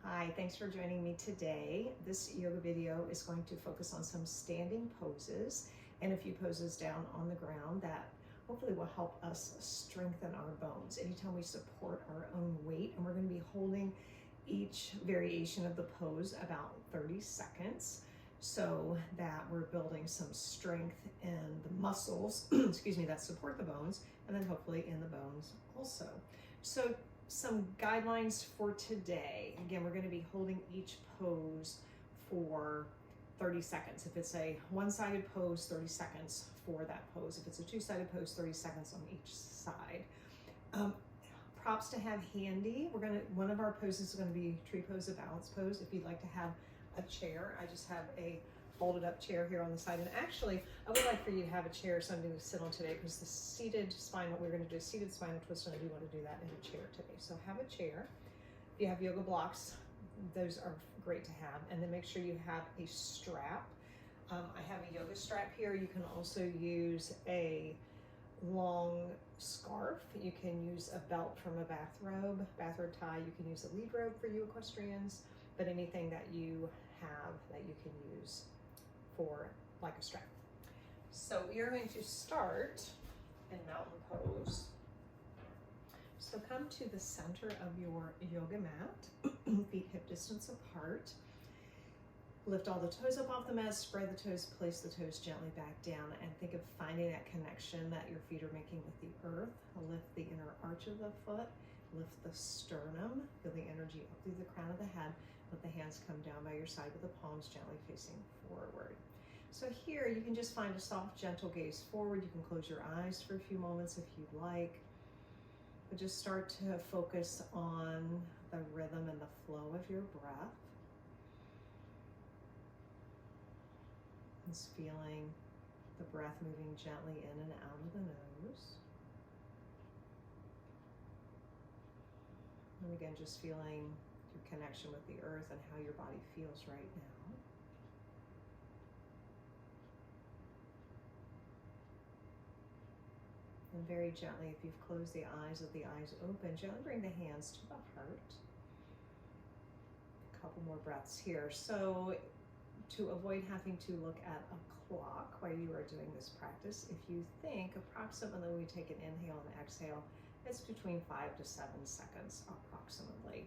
Hi, thanks for joining me today. This yoga video is going to focus on some standing poses and a few poses down on the ground that hopefully will help us strengthen our bones anytime we support our own weight. And we're going to be holding each variation of the pose about 30 seconds so that we're building some strength in the muscles, excuse me, that support the bones, and then hopefully in the bones also. So some guidelines for today. Again, we're going to be holding each pose for 30 seconds. If it's a one-sided pose, 30 seconds for that pose. If it's a two-sided pose, 30 seconds on each side. Props to have handy. One of our poses is going to be tree pose, a balance pose. If you'd like to have a chair, I just have a folded up chair here on the side. And actually, I would like for you to have a chair, something to sit on today, because the seated spinal, we're going to do a seated spinal twist, and I do want to do that in a chair today. So have a chair. If you have yoga blocks, those are great to have. And then make sure you have a strap. I have a yoga strap here. You can also use a long scarf. You can use a belt from a bathrobe tie. You can use a lead rope for you equestrians, but anything that you have that you can use for like a strap. So we are going to start in mountain pose. So come to the center of your yoga mat, feet hip distance apart. Lift all the toes up off the mat, spread the toes, place the toes gently back down, and think of finding that connection that your feet are making with the earth. Lift the inner arch of the foot, lift the sternum, feel the energy up through the crown of the head. Let the hands come down by your side with the palms gently facing forward. So here you can just find a soft, gentle gaze forward. You can close your eyes for a few moments if you'd like. But just start to focus on the rhythm and the flow of your breath. Just feeling the breath moving gently in and out of the nose. And again, just feeling your connection with the earth and how your body feels right now. And very gently, if you've closed the eyes, with the eyes open, gently bring the hands to the heart. A couple more breaths here. So to avoid having to look at a clock while you are doing this practice, if you think approximately when we take an inhale and exhale, it's between 5 to 7 seconds approximately.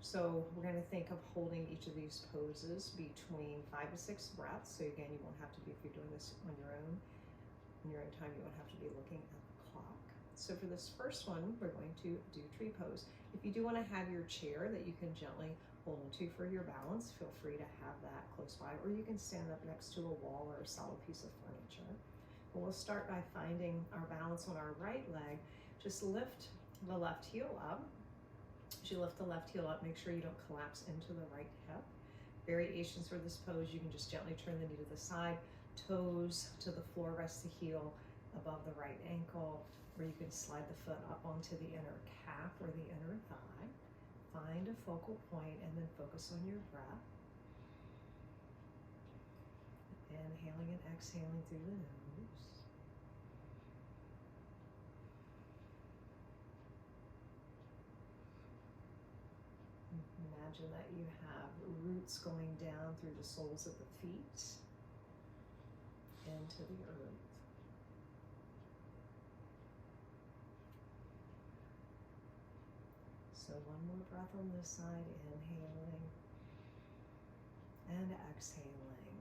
So we're going to think of holding each of these poses between 5 to 6 breaths. So again, you won't have to be, if you're doing this on your own time, you won't have to be looking at the clock. So for this first one, we're going to do tree pose. If you do want to have your chair that you can gently hold onto for your balance, feel free to have that close by, or you can stand up next to a wall or a solid piece of furniture. But we'll start by finding our balance on our right leg. Just lift the left heel up. As you lift the left heel up, make sure you don't collapse into the right hip. Variations for this pose, you can just gently turn the knee to the side, toes to the floor, rest the heel above the right ankle, or you can slide the foot up onto the inner calf or the inner thigh. Find a focal point and then focus on your breath. Inhaling and exhaling through the nose. Imagine that you have roots going down through the soles of the feet into the earth. So one more breath on this side, inhaling and exhaling.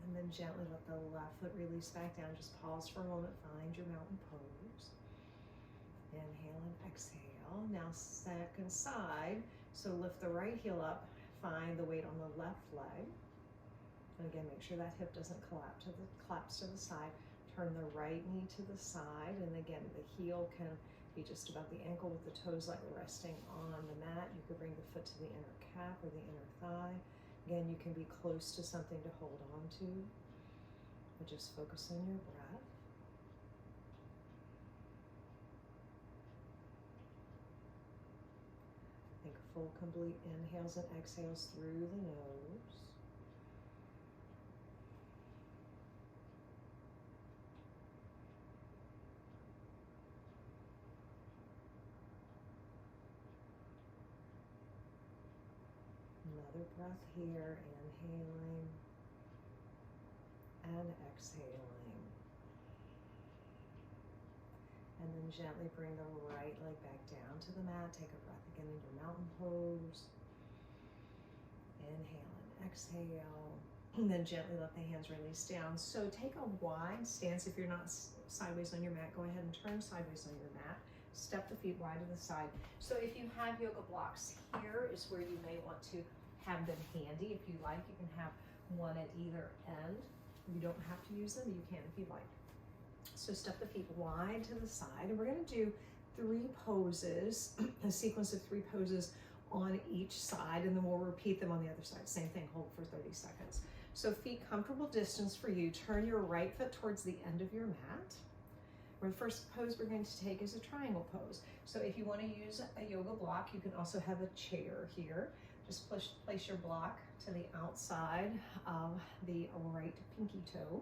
And then gently let the left foot release back down. Just pause for a moment, find your mountain pose. Inhale and exhale. Now second side. So lift the right heel up, find the weight on the left leg. And again, make sure that hip doesn't collapse to the side. Turn the right knee to the side. And again, the heel can be just above the ankle with the toes lightly resting on the mat. You could bring the foot to the inner calf or the inner thigh. Again, you can be close to something to hold on to, but just focus on your breath. Think full, complete inhales and exhales through the nose. Another breath here, inhaling and exhaling. And then gently bring the right leg back down to the mat. Take a breath again into mountain pose. Inhale and exhale. And then gently let the hands release down. So take a wide stance. If you're not sideways on your mat, go ahead and turn sideways on your mat. Step the feet wide to the side. So if you have yoga blocks, here is where you may want to have them handy. If you like, you can have one at either end. You don't have to use them, you can if you like. So step the feet wide to the side, and we're going to do 3 poses, a sequence of 3 poses on each side, and then we'll repeat them on the other side. Same thing, hold for 30 seconds. So feet comfortable distance for you. Turn your right foot towards the end of your mat. The first pose we're going to take is a triangle pose. So if you want to use a yoga block, you can also have a chair here. Just place your block to the outside of the right pinky toe.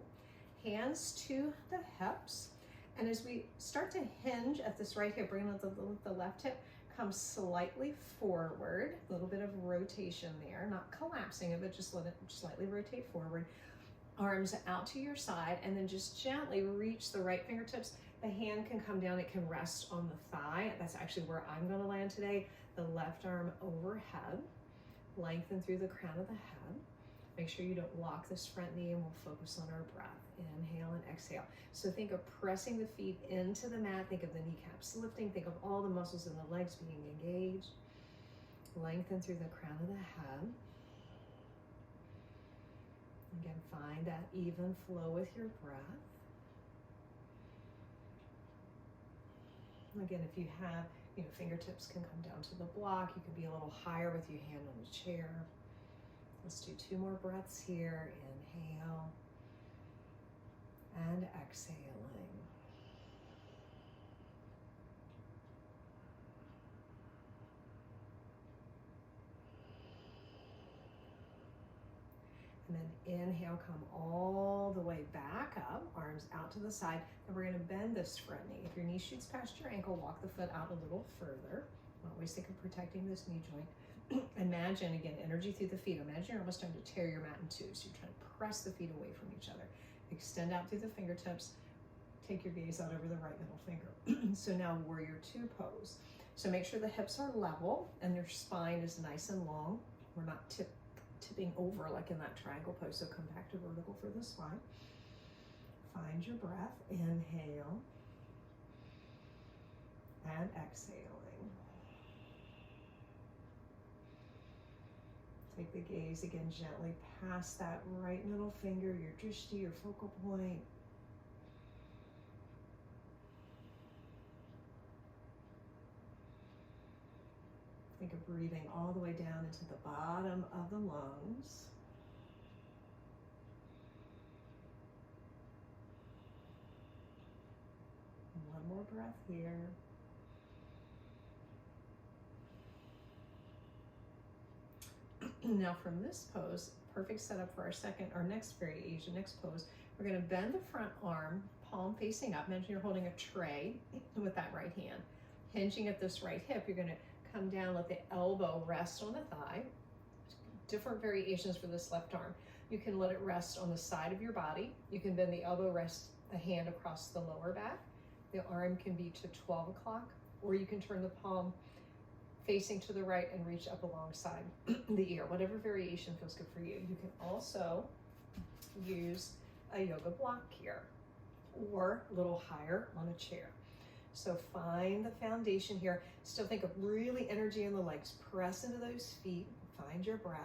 Hands to the hips. And as we start to hinge at this right hip, bring the left hip come slightly forward. A little bit of rotation there, not collapsing it, but just let it slightly rotate forward. Arms out to your side, and then just gently reach the right fingertips. The hand can come down, it can rest on the thigh. That's actually where I'm going to land today. The left arm overhead. Lengthen through the crown of the head. Make sure you don't lock this front knee, and we'll focus on our breath. Inhale and exhale. So think of pressing the feet into the mat. Think of the kneecaps lifting. Think of all the muscles in the legs being engaged. Lengthen through the crown of the head. Again, find that even flow with your breath. Again, if you have, fingertips can come down to the block. You can be a little higher with your hand on the chair. Let's do 2 more breaths here. Inhale and exhaling. And then inhale, come all the way back up, arms out to the side. And we're going to bend this front knee. If your knee shoots past your ankle, walk the foot out a little further. Always think of protecting this knee joint. Imagine, again, energy through the feet. Imagine you're almost trying to tear your mat in 2. So you're trying to press the feet away from each other. Extend out through the fingertips. Take your gaze out over the right middle finger. So now warrior 2 pose. So make sure the hips are level and your spine is nice and long. We're not tipping over like in that triangle pose. So come back to vertical for the spine. Find your breath. Inhale and exhaling. Take the gaze again gently past that right middle finger, your drishti, your focal point. Think of breathing all the way down into the bottom of the lungs. One more breath here. Now from this pose, perfect setup for our next variation, next pose, we're going to bend the front arm, palm facing up. Imagine you're holding a tray with that right hand. Hinging at this right hip, you're going to come down, let the elbow rest on the thigh. Different variations for this left arm. You can let it rest on the side of your body. You can bend the elbow, rest a hand across the lower back. The arm can be to 12 o'clock, or you can turn the palm facing to the right and reach up alongside the ear, whatever variation feels good for you. You can also use a yoga block here or a little higher on a chair. So find the foundation here. Still think of really energy in the legs. Press into those feet. Find your breath.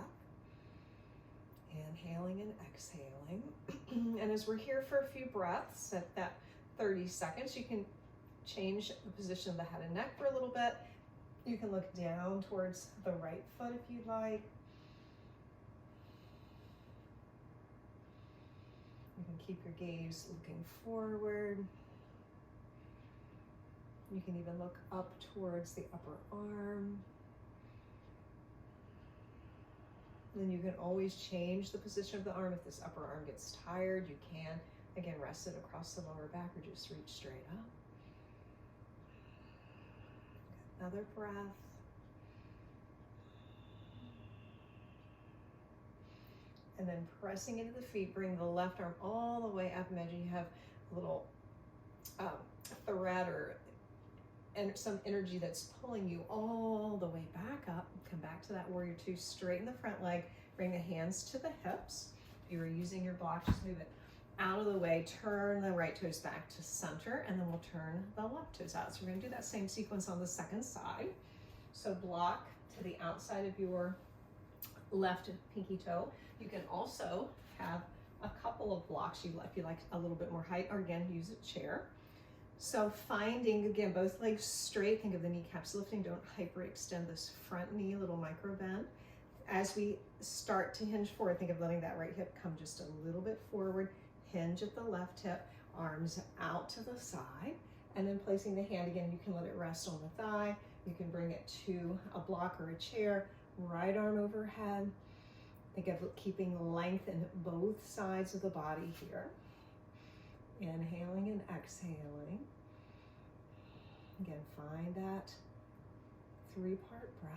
Inhaling and exhaling. And as we're here for a few breaths, at that 30 seconds, you can change the position of the head and neck for a little bit. You can look down towards the right foot if you'd like. You can keep your gaze looking forward. You can even look up towards the upper arm. Then you can always change the position of the arm. If this upper arm gets tired, you can, again, rest it across the lower back or just reach straight up. Another breath. And then pressing into the feet, bring the left arm all the way up. Imagine you have a little thread or some energy that's pulling you all the way back up. Come back to that warrior two. Straighten the front leg. Bring the hands to the hips. If you were using your block, just move it out of the way. Turn the right toes back to center, and then we'll turn the left toes out. So we're going to do that same sequence on the second side. So block to the outside of your left pinky toe. You can also have a couple of blocks if you like a little bit more height, or again, use a chair. So finding, again, both legs straight. Think of the kneecaps lifting. Don't hyperextend this front knee, little micro bend. As we start to hinge forward, think of letting that right hip come just a little bit forward. Hinge at the left hip, arms out to the side, and then placing the hand again. You can let it rest on the thigh. You can bring it to a block or a chair. Right arm overhead. Think of keeping length in both sides of the body here. Inhaling and exhaling. Again, find that three-part breath.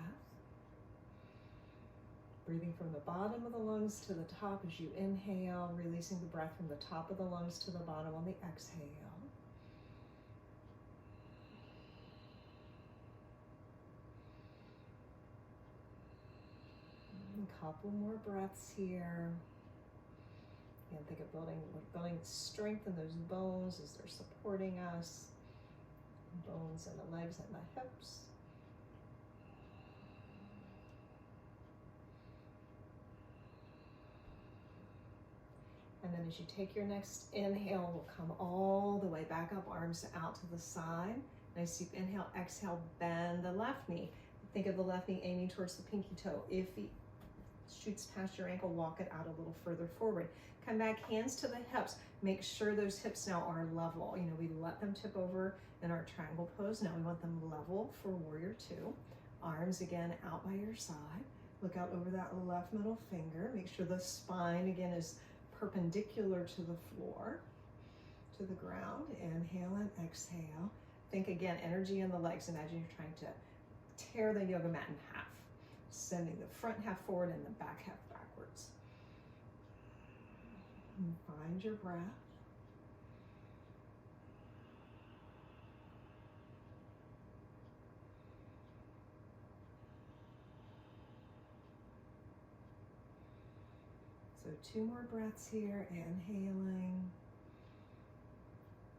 Breathing from the bottom of the lungs to the top as you inhale, releasing the breath from the top of the lungs to the bottom on the exhale. A couple more breaths here. Again, think of building strength in those bones as they're supporting us. Bones in the legs and the hips. And then as you take your next inhale, we'll come all the way back up, arms out to the side. Nice deep inhale, exhale, bend the left knee. Think of the left knee aiming towards the pinky toe. If it shoots past your ankle, walk it out a little further forward. Come back, hands to the hips. Make sure those hips now are level. You know, we let them tip over in our triangle pose. Now we want them level for warrior two. Arms again out by your side. Look out over that left middle finger. Make sure the spine again is perpendicular to the floor, to the ground. Inhale and exhale. Think again, energy in the legs. Imagine you're trying to tear the yoga mat in half, sending the front half forward and the back half backwards. And find your breath. So 2 more breaths here, inhaling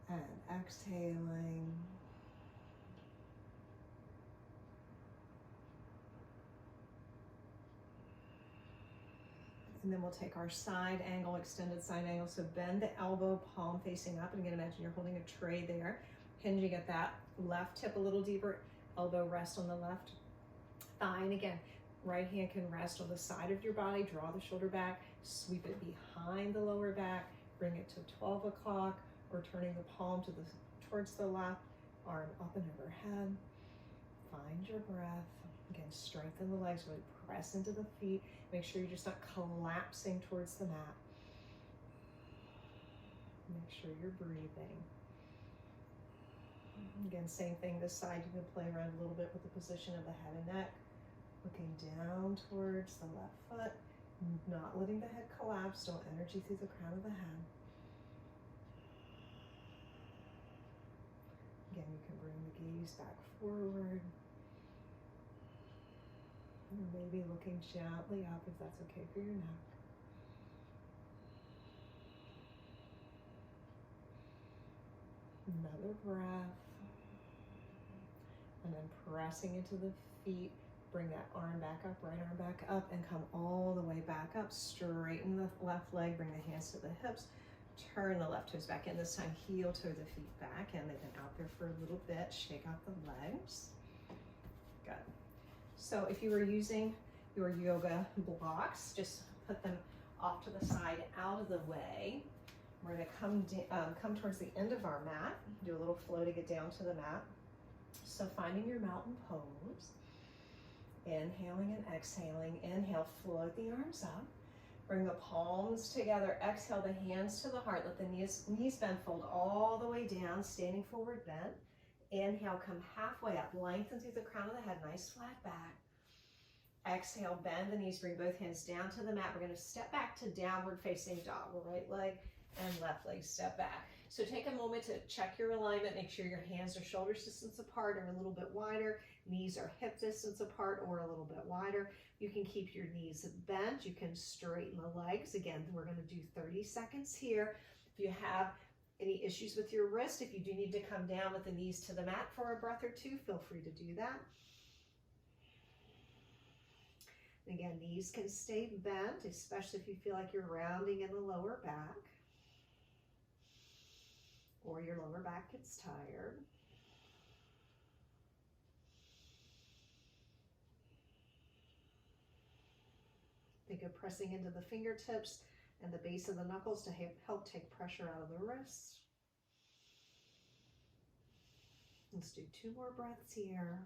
and exhaling. And then we'll take our side angle, extended side angle. So bend the elbow, palm facing up. And again, imagine you're holding a tray there, hinging at that left hip a little deeper, elbow rest on the left thigh. And again, right hand can rest on the side of your body, draw the shoulder back, sweep it behind the lower back, bring it to 12 o'clock, or turning the palm towards the left, arm up and overhead. Find your breath. Again, strengthen the legs, really press into the feet. Make sure you're just not collapsing towards the mat. Make sure you're breathing. Again, same thing this side. You can play around a little bit with the position of the head and neck. Looking down towards the left foot, not letting the head collapse. Don't energy through the crown of the head. Again, you can bring the gaze back forward. And maybe looking gently up if that's okay for your neck. Another breath. And then pressing into the feet. Bring that arm back up, right arm back up, and come all the way back up. Straighten the left leg, bring the hands to the hips. Turn the left toes back in. This time, heel toe the feet back, and they've been out there for a little bit. Shake out the legs. Good. So if you were using your yoga blocks, just put them off to the side, out of the way. We're going to come towards the end of our mat. Do a little flow to get down to the mat. So finding your mountain pose. Inhaling and exhaling. Inhale, float the arms up. Bring the palms together. Exhale, the hands to the heart. Let the knees bend, fold all the way down, standing forward bend. Inhale, come halfway up. Lengthen through the crown of the head. Nice flat back. exhale, bend the knees, bring both hands down to the mat. We're going to step back to downward facing dog. Right leg and left leg step back. So take a moment to check your alignment. Make sure your hands are shoulder distance apart or a little bit wider. Knees are hip distance apart or a little bit wider. You can keep your knees bent. You can straighten the legs. Again, we're going to do 30 seconds here. If you have any issues with your wrist, if you do need to come down with the knees to the mat for a breath or two, feel free to do that. Again, knees can stay bent, especially if you feel like you're rounding in the lower back or your lower back gets tired. Think of pressing into the fingertips and the base of the knuckles to help take pressure out of the wrists. Let's do 2 more breaths here.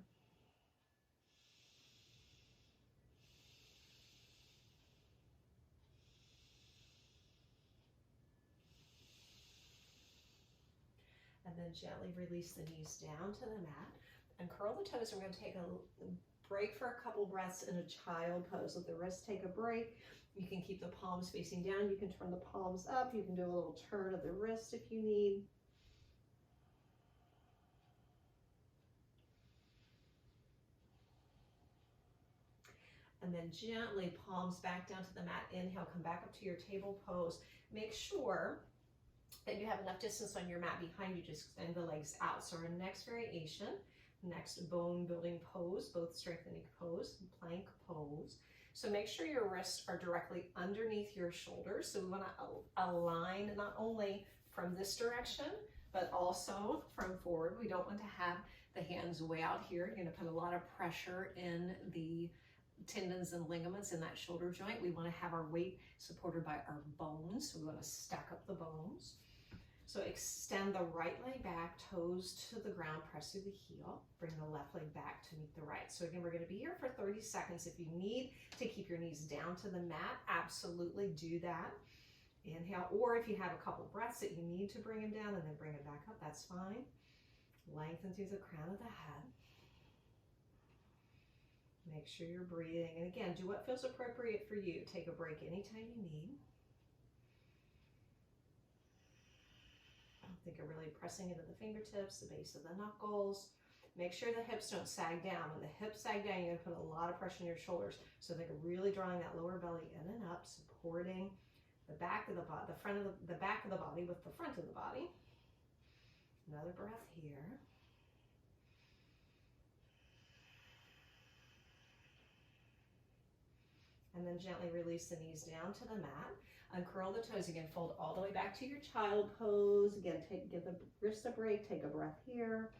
And then gently release the knees down to the mat and curl the toes. We're going to take a break for a couple breaths in a child pose. Let the wrists take a break. You can keep the palms facing down. You can turn the palms up. You can do a little turn of the wrist if you need. And then gently palms back down to the mat. Inhale, come back up to your table pose. Make sure that you have enough distance on your mat behind you to extend the legs out. So our next variation, next bone building pose, both strengthening pose, plank pose. So make sure your wrists are directly underneath your shoulders. So we want to align not only from this direction, but also from forward. We don't want to have the hands way out here. You're going to put a lot of pressure in the tendons and ligaments in that shoulder joint. We want to have our weight supported by our bones. So we want to stack up the bones. So extend the right leg back, toes to the ground, press through the heel, bring the left leg back to meet the right. So again, we're going to be here for 30 seconds. If you need to keep your knees down to the mat, absolutely do that. Inhale, or if you have a couple breaths that you need to bring them down and then bring them back up, that's fine. Lengthen through the crown of the head. Make sure you're breathing. And again, do what feels appropriate for you. Take a break anytime you need. Think of really pressing into the fingertips, the base of the knuckles. Make sure the hips don't sag down. When the hips sag down, you're going to put a lot of pressure on your shoulders. So think of really drawing that lower belly in and up, supporting the back of the body, the back of the body with the front of the body. Another breath here. And then gently release the knees down to the mat. Uncurl the toes again, fold all the way back to your child pose. Again, give the wrist a break, take a breath here.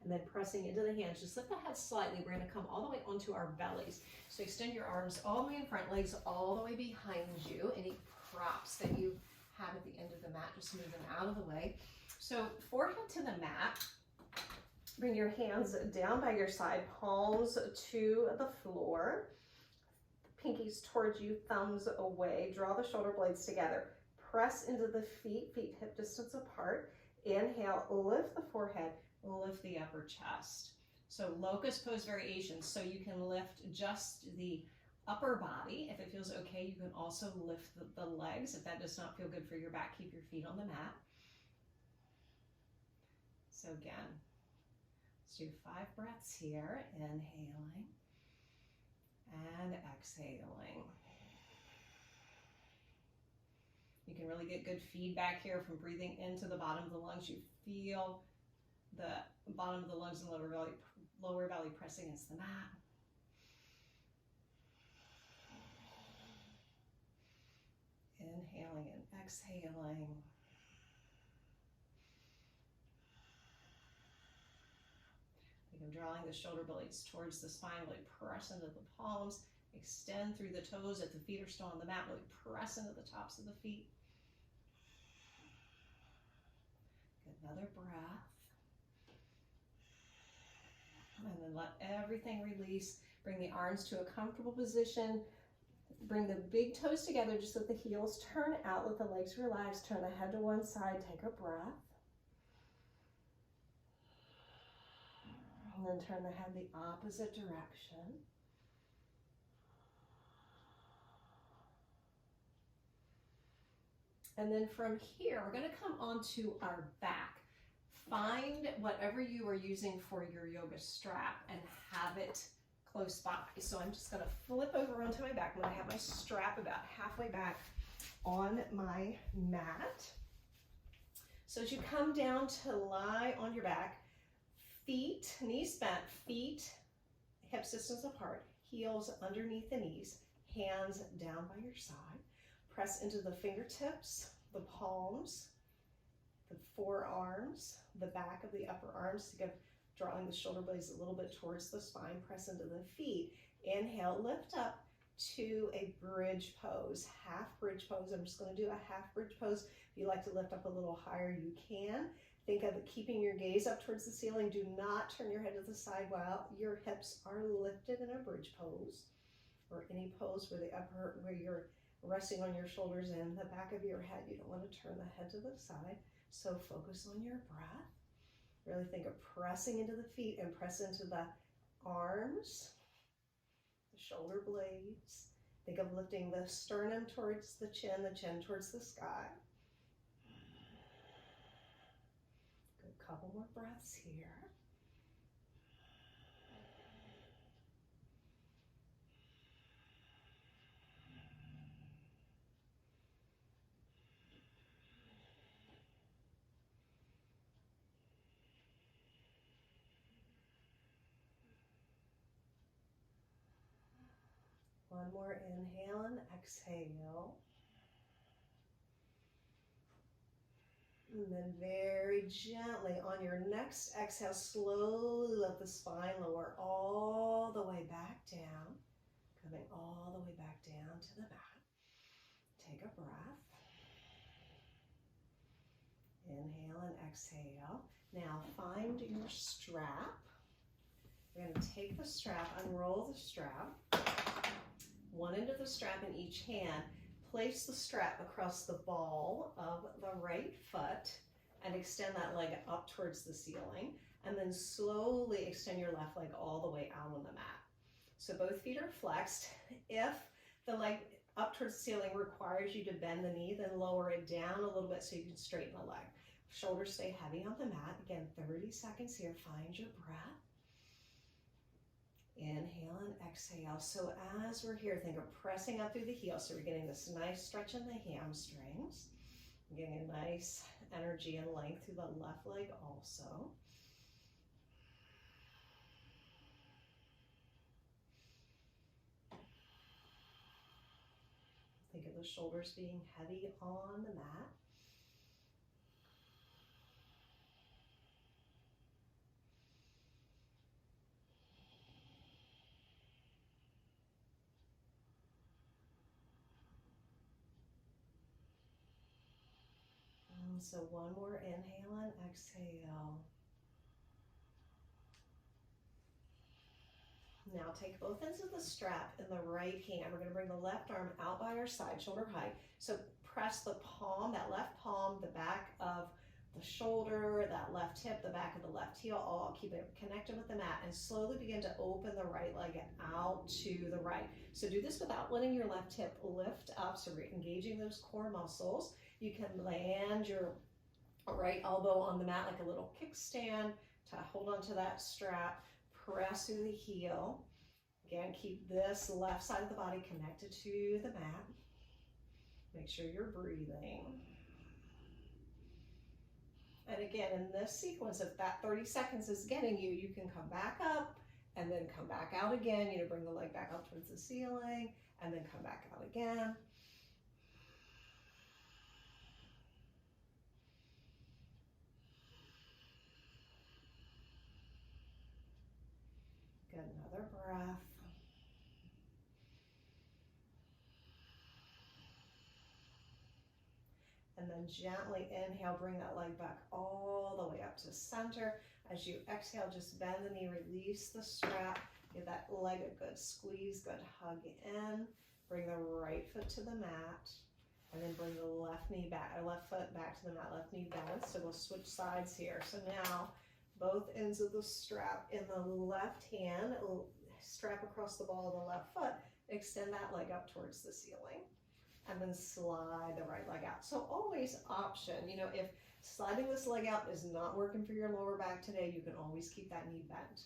And then pressing into the hands, just lift the head slightly. We're going to come all the way onto our bellies. So extend your arms all the way in front, legs all the way behind you. Any props that you have at the end of the mat, just move them out of the way. So forehead to the mat. Bring your hands down by your side, palms to the floor, pinkies towards you, thumbs away. Draw the shoulder blades together. Press into the feet hip distance apart. Inhale, lift the forehead, lift the upper chest. So locus pose variations. So you can lift just the upper body. If it feels okay, you can also lift the legs. If that does not feel good for your back, keep your feet on the mat. So again, let's do 5 breaths here, inhaling and exhaling. You can really get good feedback here from breathing into the bottom of the lungs. You feel the bottom of the lungs and lower belly pressing against the mat. Inhaling and exhaling. I'm drawing the shoulder blades towards the spine, really press into the palms, extend through the toes. If the feet are still on the mat, really press into the tops of the feet. Another breath. And then let everything release. Bring the arms to a comfortable position. Bring the big toes together. Just let the heels turn out. Let the legs relax. Turn the head to one side. Take a breath. And then turn the head the opposite direction. And then from here, we're going to come onto our back. Find whatever you are using for your yoga strap and have it close by. So I'm just going to flip over onto my back. I'm going to have my strap about halfway back on my mat. So as you come down to lie on your back, feet, knees bent, feet, hips distance apart, heels underneath the knees, hands down by your side. Press into the fingertips, the palms, the forearms, the back of the upper arms, drawing the shoulder blades a little bit towards the spine. Press into the feet. Inhale, lift up to a bridge pose, half bridge pose. I'm just going to do a half bridge pose. If you like to lift up a little higher, you can. Think of keeping your gaze up towards the ceiling. Do not turn your head to the side while your hips are lifted in a bridge pose, or any pose where you're resting on your shoulders and the back of your head. You don't want to turn the head to the side. So focus on your breath. Really think of pressing into the feet and press into the arms, the shoulder blades. Think of lifting the sternum towards the chin towards the sky. Good, couple more breaths here. One more inhale and exhale. And then very gently on your next exhale, slowly let the spine lower all the way back down, coming all the way back down to the mat. Take a breath. Inhale and exhale. Now find your strap. We're going to take the strap, unroll the strap. One end of the strap in each hand. Place the strap across the ball of the right foot and extend that leg up towards the ceiling. And then slowly extend your left leg all the way out on the mat. So both feet are flexed. If the leg up towards the ceiling requires you to bend the knee, then lower it down a little bit so you can straighten the leg. Shoulders stay heavy on the mat. Again, 30 seconds here. Find your breath. Inhale and exhale. So as we're here, think of pressing up through the heels. So we're getting this nice stretch in the hamstrings. We're getting a nice energy and length through the left leg also. Think of the shoulders being heavy on the mat. So one more inhale and exhale. Now take both ends of the strap in the right hand. We're going to bring the left arm out by our side, shoulder height. So press the palm, that left palm, the back of the shoulder, that left hip, the back of the left heel, all keep it connected with the mat, and slowly begin to open the right leg out to the right. So do this without letting your left hip lift up, so we're engaging those core muscles. You can land your right elbow on the mat like a little kickstand to hold onto that strap, press through the heel. Again, keep this left side of the body connected to the mat. Make sure you're breathing. And again, in this sequence, if that 30 seconds is getting you, you can come back up and then come back out again. Bring the leg back up towards the ceiling and then come back out again. Good, another breath. And then gently inhale, bring that leg back all the way up to center. As you exhale, just bend the knee, release the strap, give that leg a good squeeze, good hug in. Bring the right foot to the mat, and then bring the left knee back, or left foot back to the mat, left knee bent. So we'll switch sides here. So now both ends of the strap in the left hand, strap across the ball of the left foot, extend that leg up towards the ceiling, and then slide the right leg out. So always option, you know, if sliding this leg out is not working for your lower back today, you can always keep that knee bent.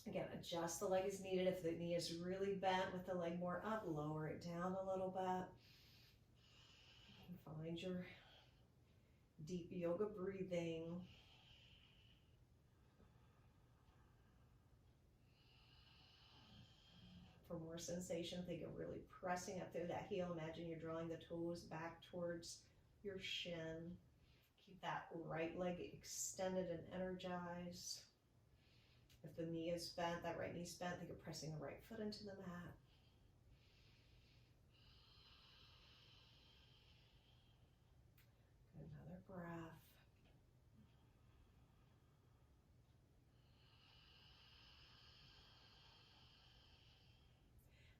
Again, adjust the leg as needed. If the knee is really bent with the leg more up, lower it down a little bit. Find your deep yoga breathing. For more sensation, think of really pressing up through that heel. Imagine you're drawing the toes back towards your shin. Keep that right leg extended and energized. If the knee is bent, that right knee's bent, think of pressing the right foot into the mat. Another breath.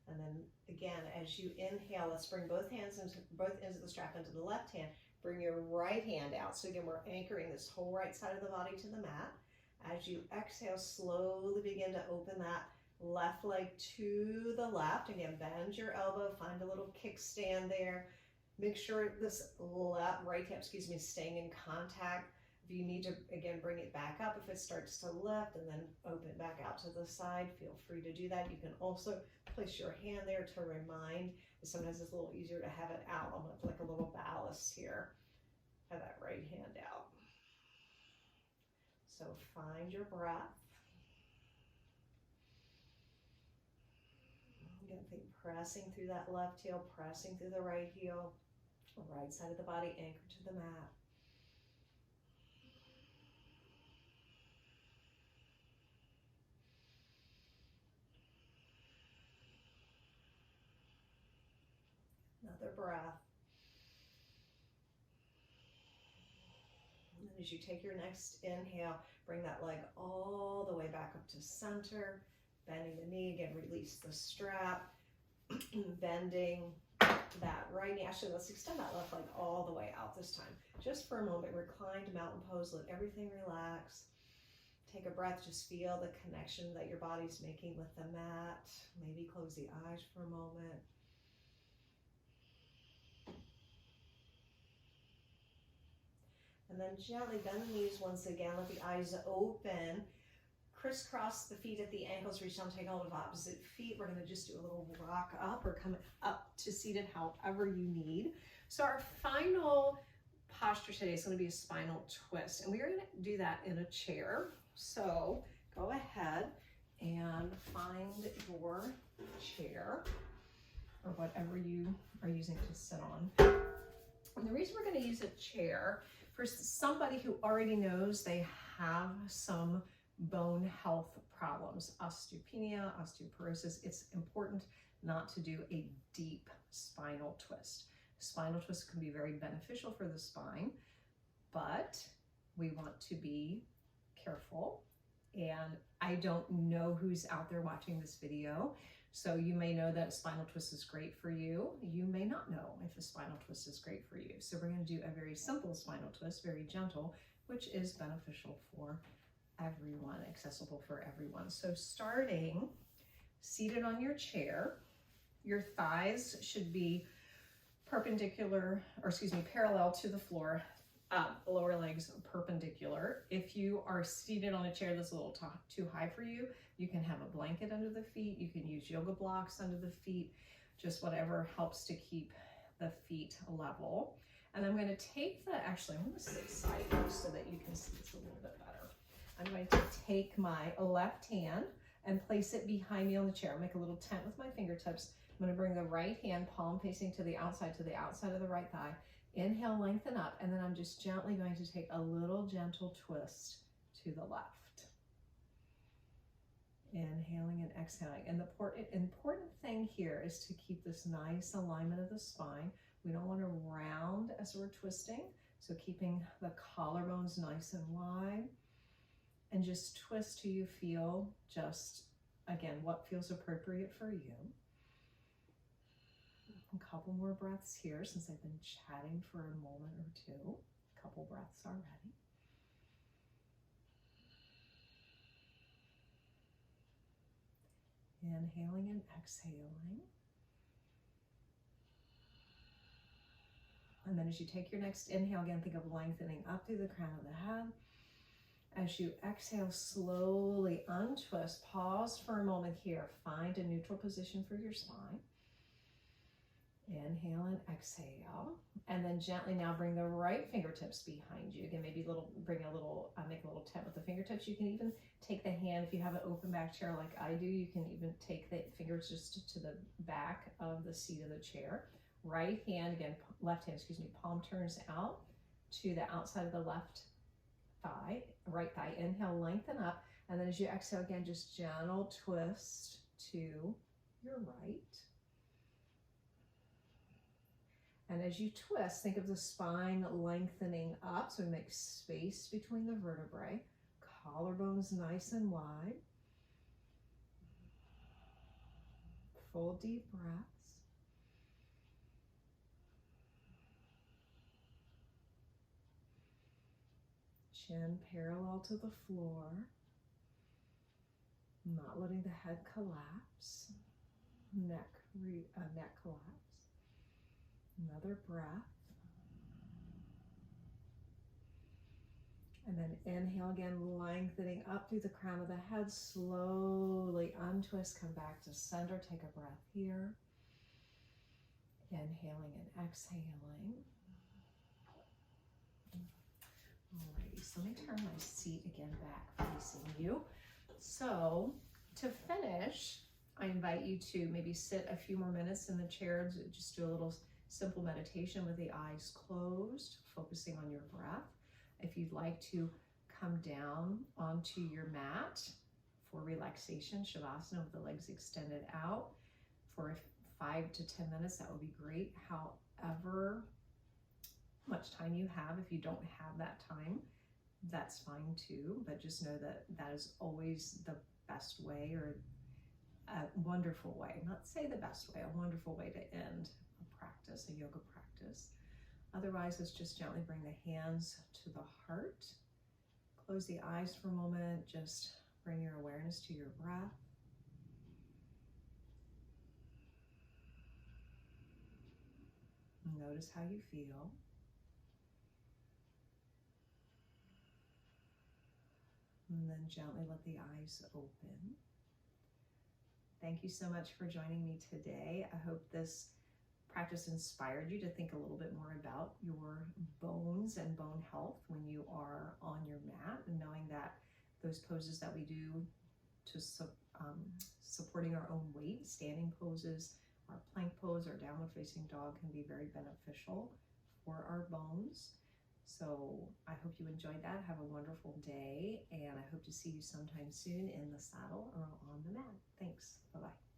And then again, as you inhale, let's bring both ends of the strap into the left hand. Bring your right hand out. So again, we're anchoring this whole right side of the body to the mat. As you exhale, slowly begin to open that left leg to the left. Again, bend your elbow, find a little kickstand there. Make sure this right hip, is staying in contact. If you need to, again, bring it back up. If it starts to lift and then open back out to the side, feel free to do that. You can also place your hand there to remind. Sometimes it's a little easier to have it out, almost like a little ballast here. Have that right hand out. So find your breath. Again, think pressing through that left heel, pressing through the right heel, right side of the body anchored to the mat. Another breath. And as you take your next inhale, bring that leg all the way back up to center, bending the knee. Again, release the strap, bending that right knee. Actually, let's extend that left leg all the way out this time. Just for a moment, reclined mountain pose, let everything relax. Take a breath, just feel the connection that your body's making with the mat. Maybe close the eyes for a moment. And then gently bend the knees once again, let the eyes open. Crisscross the feet at the ankles, reach down, take hold of opposite feet. We're gonna just do a little rock up or come up to seated, however you need. So our final posture today is gonna be a spinal twist, and we're gonna do that in a chair. So go ahead and find your chair or whatever you are using to sit on. And the reason we're gonna use a chair, for somebody who already knows they have some bone health problems, osteopenia, osteoporosis, it's important not to do a deep spinal twist. Spinal twists can be very beneficial for the spine, but we want to be careful. And I don't know who's out there watching this video, so you may know that a spinal twist is great for you. You may not know if a spinal twist is great for you. So we're going to do a very simple spinal twist, very gentle, which is beneficial for everyone, accessible for everyone. So starting seated on your chair, your thighs should be perpendicular, or parallel to the floor, lower legs perpendicular. If you are seated on a chair that's a little too high for you, you can have a blanket under the feet, you can use yoga blocks under the feet, just whatever helps to keep the feet level. And I'm going to take I'm going to sit sideways so that you can see this a little bit better. I'm going to take my left hand and place it behind me on the chair. Make a little tent with my fingertips. I'm going to bring the right hand, palm facing to the outside of the right thigh. Inhale, lengthen up, and then I'm just gently going to take a little gentle twist to the left. Inhaling and exhaling. And the important thing here is to keep this nice alignment of the spine. We don't want to round as we're twisting, so keeping the collarbones nice and wide. And just twist till you feel just, again, what feels appropriate for you. A couple more breaths here since I've been chatting for a moment or two. A couple breaths already. Inhaling and exhaling. And then as you take your next inhale, again, think of lengthening up through the crown of the head. As you exhale, slowly untwist. Pause for a moment here. Find a neutral position for your spine. Inhale and exhale. And then gently now bring the right fingertips behind you. Again, maybe make a little tent with the fingertips. You can even take the hand, if you have an open back chair like I do, you can even take the fingers just to the back of the seat of the chair. Right hand, again, left hand, palm turns out to the outside of the left thigh, right thigh. Inhale, lengthen up. And then as you exhale, again, just gentle twist to your right. And as you twist, think of the spine lengthening up, so we make space between the vertebrae. Collarbones nice and wide. Full deep breaths. Chin parallel to the floor. Not letting the head collapse. Neck collapse. Another breath. And then inhale again, lengthening up through the crown of the head. Slowly untwist, come back to center. Take a breath here. Inhaling and exhaling. Alrighty, so let me turn my seat again back facing you. So to finish, I invite you to maybe sit a few more minutes in the chair, just do a little simple meditation with the eyes closed, focusing on your breath. If you'd like to come down onto your mat for relaxation, Shavasana with the legs extended out for 5 to 10 minutes, that would be great. However much time you have, if you don't have that time, that's fine too, but just know that that is always the best way, or a wonderful way, not say the best way, a wonderful way to end a yoga practice. Otherwise, let's just gently bring the hands to the heart. Close the eyes for a moment. Just bring your awareness to your breath. Notice how you feel. And then gently let the eyes open. Thank you so much for joining me today. I hope this practice inspired you to think a little bit more about your bones and bone health when you are on your mat, and knowing that those poses that we do to supporting our own weight, standing poses, our plank pose, our downward facing dog, can be very beneficial for our bones. So I hope you enjoyed that. Have a wonderful day, and I hope to see you sometime soon in the saddle or on the mat. Thanks. Bye-bye.